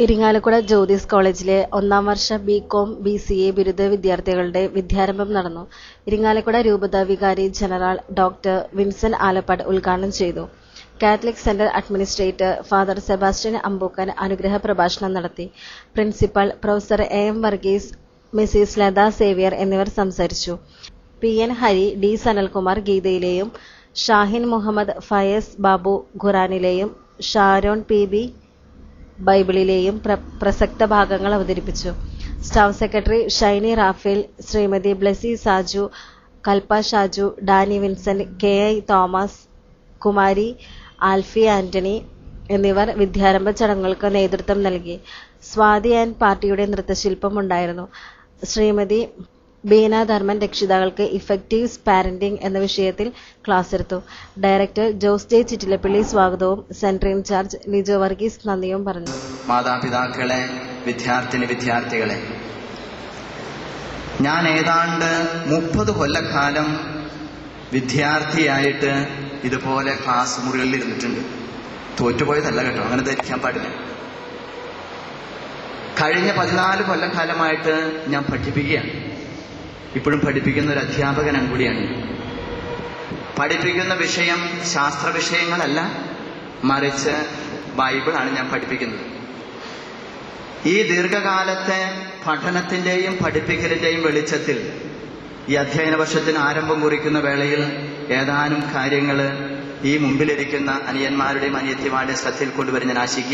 ഇരിങ്ങാലക്കുട ജ്യോതിസ് കോളേജിലെ ഒന്നാം വർഷ BCom BCA ബിരുദ വിദ്യാർത്ഥികളുടെ വിദ്യാരംഭം നടന്നു. ഇരിങ്ങാലക്കുട രൂപത വികാരി ജനറൽ ഡോക്ടർ വിൻസെന്റ് ആലപ്പാട് ഉദ്ഘാടനം ചെയ്തു. Catholic centre administrator father Sebastian Ambookan അനുഗ്രഹ പ്രഭാഷണം നടത്തി. Principal professor AM Varghese, Mrs Latha Xavier എന്നിവർ സംസാരിച്ചു. PN Hari, D Sanalkumar ഗീതയിലെയും, Shahin Muhammad Fayas Babu ഖുറാനിലെയും, Sharon PB ബൈബിളിലെയും പ്രസക്ത ഭാഗങ്ങൾ അവതരിപ്പിച്ചു. Staff secretary Shiny Raphael, Srimathi Blessy Saju, Kalpa Shaju, Dani Vincent, KI Thomas, Kumari Alfie Antony എന്നിവർ വിദ്യാരംഭ ചടങ്ങുകൾക്ക് നേതൃത്വം നൽകി. സ്വാതി ആൻഡ് പാർട്ടിയുടെ നൃത്തശില്പം ഉണ്ടായിരുന്നു. ശ്രീമതി ബീന ധർമ്മൻ രക്ഷിതാക്കൾക്ക് ഇഫക്റ്റീവ് പാരന്റിംഗ് എന്ന വിഷയത്തിൽ ക്ലാസ് എടുത്തു. ഡയറക്ടർ ജോസ് ജെ ചിറ്റിലപ്പള്ളി സ്വാഗതവും സെന്റർ ഇൻചാർജ് ലിജോ വർഗീസ് നന്ദിയും പറഞ്ഞു. മാതാപിതാക്കളെ, വിദ്യാർത്ഥികളെ, ഞാൻ ഏതാണ്ട് 30 കൊല്ലക്കാലം വിദ്യാർത്ഥിയായിട്ട് ഇതുപോലെ ക്ലാസ് മുറികളിൽ ഇരുന്നിട്ടുണ്ട്. തോറ്റുപോയതല്ല കേട്ടോ, അങ്ങനെ ധരിക്കാൻ പാടില്ല. കഴിഞ്ഞ 14 കൊല്ലക്കാലമായിട്ട് ഞാൻ പഠിപ്പിക്കുകയാണ്. ഇപ്പോഴും പഠിപ്പിക്കുന്ന ഒരു അധ്യാപകനും കൂടിയാണ്. പഠിപ്പിക്കുന്ന വിഷയം ശാസ്ത്ര വിഷയങ്ങളല്ല, മറിച്ച് ബൈബിളാണ് ഞാൻ പഠിപ്പിക്കുന്നത്. ഈ ദീർഘകാലത്തെ പഠനത്തിന്റെയും പഠിപ്പിക്കലിന്റെയും വെളിച്ചത്തിൽ ഈ അധ്യയന വർഷത്തിന് ആരംഭം കുറിക്കുന്ന വേളയിൽ ഏതാനും കാര്യങ്ങൾ ഈ മുമ്പിലിരിക്കുന്ന അനിയന്മാരുടെയും അനിയത്തിമാരുടെയും ശ്രദ്ധയിൽ കൊണ്ടുവരാൻ ഞാൻ ആശിക്കുന്നു.